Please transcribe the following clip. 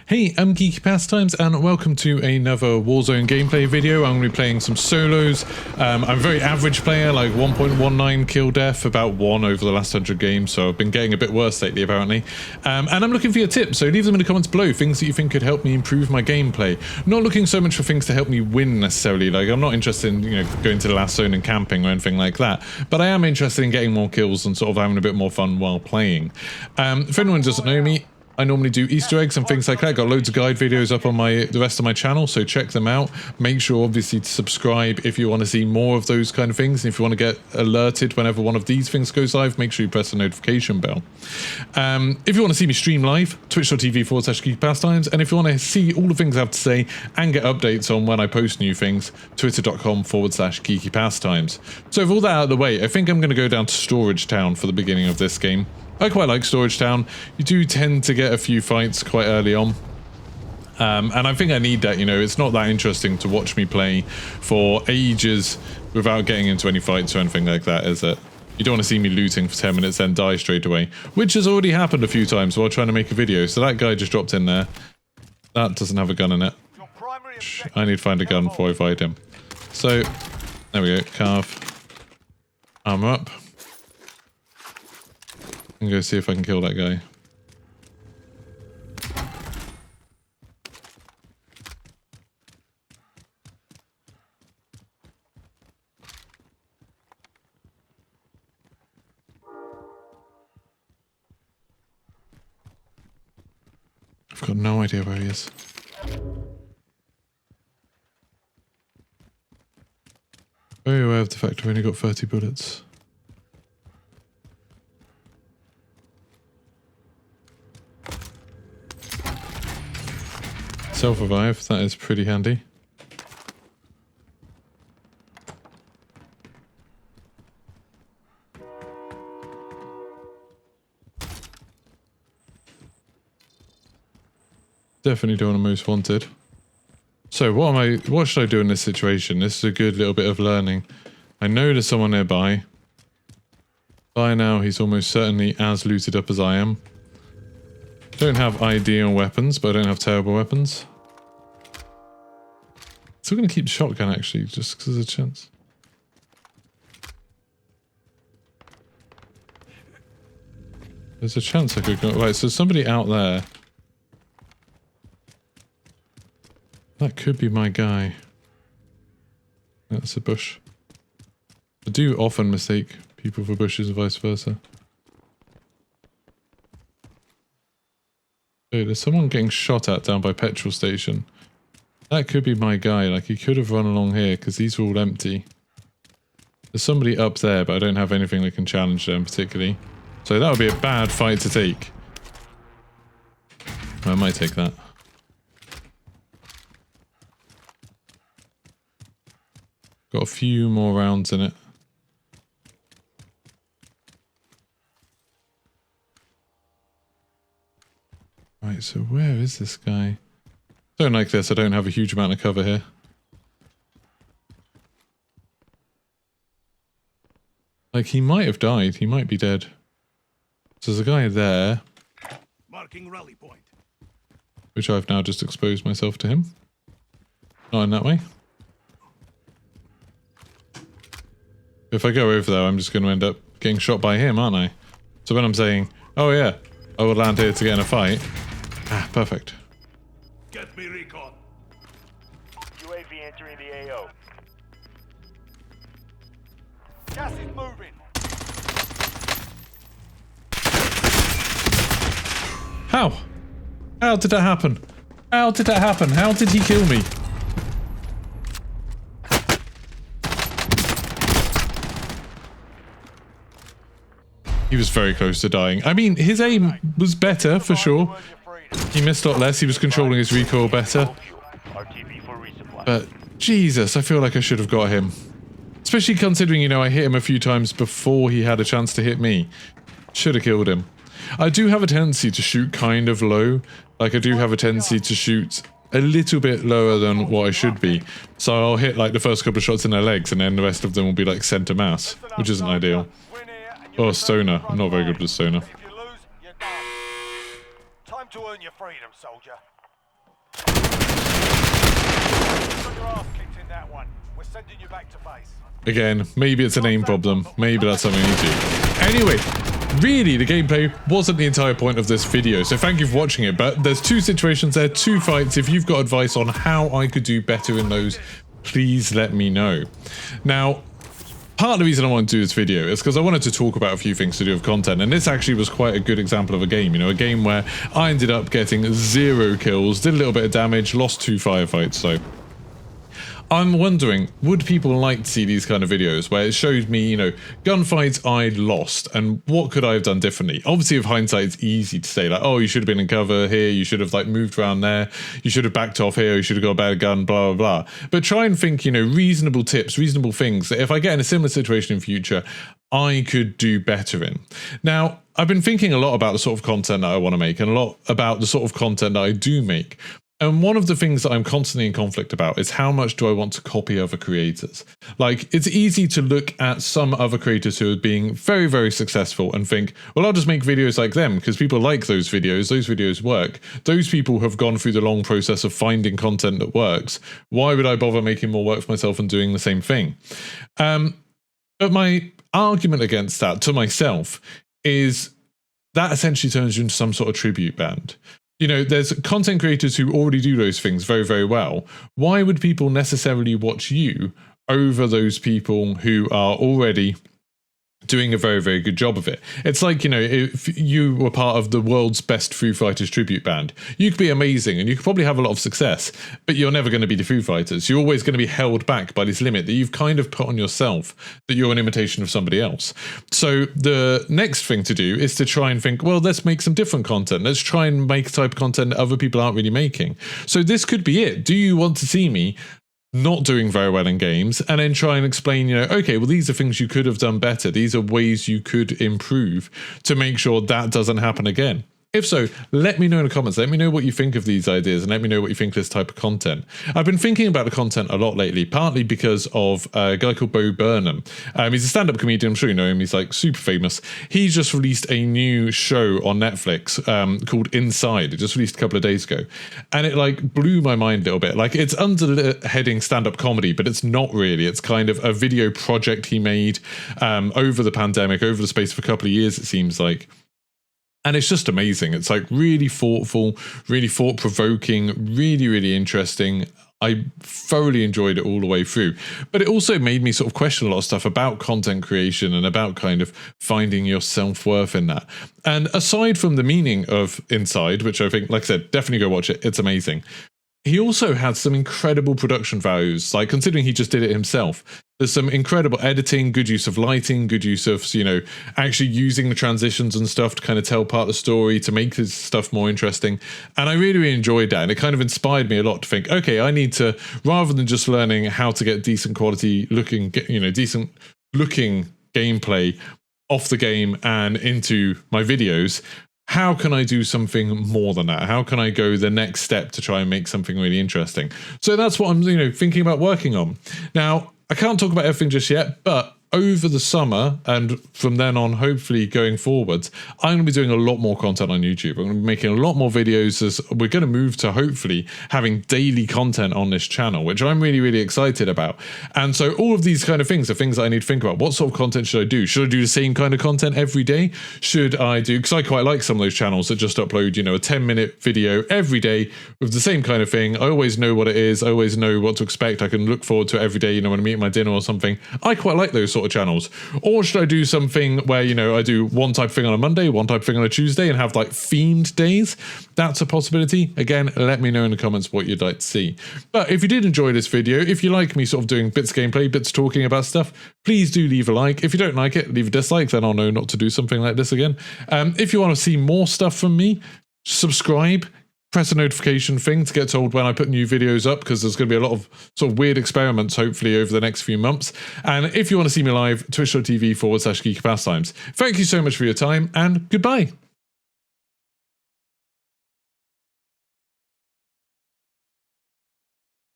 Hey, I'm Geeky Pastimes and welcome to another Warzone gameplay video. I'm going to be playing some solos. I'm a very average player, like 1.19 kill death, about 1 over the last 100 games, so I've been getting a bit worse lately apparently. And I'm looking for your tips, so leave them in the comments below, things that you think could help me improve my gameplay. Not looking so much for things to help me win necessarily, like I'm not interested in, going to the last zone and camping or anything like that, but I am interested in getting more kills and sort of having a bit more fun while playing. If anyone doesn't know me, I normally do Easter eggs and things like that. Got loads of guide videos up on the rest of my channel, so check them out. Make sure obviously to subscribe if you want to see more of those kind of things. And if you want to get alerted whenever one of these things goes live, make sure you press the notification bell. If you want to see me stream live, twitch.tv/geekpastimes. And if you want to see all the things I have to say and get updates on when I post new things, twitter.com/geekypastimes. So with all that out of the way, I think I'm going to go down to Storage Town for the beginning of this game. I quite like Storage Town. You do tend to get a few fights quite early on. And I think I need that, it's not that interesting to watch me play for ages without getting into any fights or anything like that, is it? You don't want to see me looting for 10 minutes then die straight away, which has already happened a few times while trying to make a video. So that guy just dropped in there. That doesn't have a gun in it. I need to find a gun before I fight him. So, there we go, carve. Armor up. And go see if I can kill that guy. I've got no idea where he is. Very aware of the fact I've only got 30 bullets. Self-revive, that is pretty handy. Definitely don't want to most wanted. So what should I do in this situation? This is a good little bit of learning. I know there's someone nearby. By now he's almost certainly as looted up as I am. Don't have ideal weapons, but I don't have terrible weapons. Still going to keep the shotgun actually, just because there's a chance. There's a chance I could go... Right, so somebody out there. That could be my guy. That's a bush. I do often mistake people for bushes and vice versa. Oh, there's someone getting shot at down by petrol station. That could be my guy, like he could have run along here because these are all empty. There's somebody up there, but I don't have anything that can challenge them particularly. So that would be a bad fight to take. I might take that. Got a few more rounds in it. Right, so where is this guy? Don't like this, I don't have a huge amount of cover here. Like, he might have died, he might be dead. So there's a guy there. Marking rally point. Which I've now just exposed myself to him. Not in that way. If I go over there, I'm just going to end up getting shot by him, aren't I? So when I'm saying, oh yeah, I will land here to get in a fight. Ah, perfect. Get me recon. UAV entering the AO. Gas is moving. How? How did that happen? How did that happen? How did he kill me? He was very close to dying. I mean, his aim was better for sure. He missed a lot less. He was controlling his recoil better. But Jesus, I feel like I should have got him. Especially considering, I hit him a few times before he had a chance to hit me. Should have killed him. I do have a tendency to shoot kind of low. Like, I do have a tendency to shoot a little bit lower than what I should be. So I'll hit, like, the first couple of shots in their legs, and then the rest of them will be, like, center mass, which isn't ideal. Oh, stoner. I'm not very good with stoner. If you lose, you're done. Time to earn your freedom, soldier. your ass kicked in that one. We're sending you back to base. Again, maybe it's a name problem. Maybe that's something we need to do. Anyway, really, the gameplay wasn't the entire point of this video, so thank you for watching it. But there's two situations there, two fights. If you've got advice on how I could do better in those, please let me know. Now, part of the reason I want to do this video is because I wanted to talk about a few things to do with content, and this actually was quite a good example of a game, you know, a game where I ended up getting 0 kills, did a little bit of damage, lost 2 firefights, so I'm wondering, would people like to see these kind of videos where it shows me, you know, gunfights I'd lost and what could I have done differently? Obviously, with hindsight, it's easy to say like, oh, you should have been in cover here, you should have like moved around there, you should have backed off here, you should have got a better gun, blah, blah, blah. But try and think, you know, reasonable tips, reasonable things that if I get in a similar situation in future, I could do better in. Now, I've been thinking a lot about the sort of content that I want to make and a lot about the sort of content that I do make. And one of the things that I'm constantly in conflict about is how much do I want to copy other creators? Like, it's easy to look at some other creators who are being very, very successful and think, well, I'll just make videos like them because people like those videos work. Those people have gone through the long process of finding content that works. Why would I bother making more work for myself and doing the same thing? But my argument against that to myself is that essentially turns you into some sort of tribute band. You know, there's content creators who already do those things very, very well. Why would people necessarily watch you over those people who are already doing a very, very good job of it? It's like, you know, if you were part of the world's best Foo Fighters tribute band, you could be amazing and you could probably have a lot of success, but you're never going to be the Foo Fighters. You're always going to be held back by this limit that you've kind of put on yourself, that you're an imitation of somebody else. So the next thing to do is to try and think, well, let's make some different content. Let's try and make a type of content that other people aren't really making. So this could be it. Do you want to see me not doing very well in games and then try and explain, you know, okay, well, these are things you could have done better. These are ways you could improve to make sure that doesn't happen again. If so, let me know in the comments. Let me know what you think of these ideas and let me know what you think of this type of content. I've been thinking about the content a lot lately, partly because of a guy called Bo Burnham. He's a stand-up comedian. I'm sure you know him. He's like super famous. He's just released a new show on Netflix called Inside. It just released a couple of days ago. And it like blew my mind a little bit. Like it's under the heading stand-up comedy, but it's not really. It's kind of a video project he made over the pandemic, over the space of a couple of years, it seems like. And it's just amazing. It's like really thoughtful, really thought-provoking, really, really interesting. I thoroughly enjoyed it all the way through. But it also made me sort of question a lot of stuff about content creation and about kind of finding your self-worth in that. And aside from the meaning of Inside, which I think, like I said, definitely go watch it. It's amazing. He also had some incredible production values, like considering he just did it himself. There's some incredible editing, good use of lighting, good use of, you know, actually using the transitions and stuff to kind of tell part of the story, to make his stuff more interesting. And I really, really enjoyed that. And it kind of inspired me a lot to think, okay, I need to, rather than just learning how to get decent quality looking, you know, decent looking gameplay off the game and into my videos, how can I do something more than that? How can I go the next step to try and make something really interesting? So that's what I'm, you know, thinking about working on. Now, I can't talk about everything just yet, but over the summer and from then on, hopefully going forwards, I'm going to be doing a lot more content on YouTube. I'm going to be making a lot more videos as we're going to move to hopefully having daily content on this channel, which I'm really, really excited about. And so all of these kind of things are things that I need to think about. What sort of content should I do? Should I do the same kind of content every day? Should I do, because I quite like some of those channels that just upload, you know, a 10-minute video every day with the same kind of thing. I always know what it is. I always know what to expect. I can look forward to it every day, you know, when I'm eating my dinner or something. I quite like those sort of channels. Or should I do something where, you know, I do one type of thing on a Monday, one type of thing on a Tuesday and have like themed days? That's a possibility. Again, let me know in the comments what you'd like to see. But if you did enjoy this video, if you like me sort of doing bits of gameplay, bits talking about stuff, please do leave a like. If you don't like it, leave a dislike, then I'll know not to do something like this again. If you want to see more stuff from me, subscribe. Press a notification thing to get told when I put new videos up, because there's going to be a lot of sort of weird experiments hopefully over the next few months. And if you want to see me live, twitch.tv/Geeky Pastimes. Thank you so much for your time and goodbye.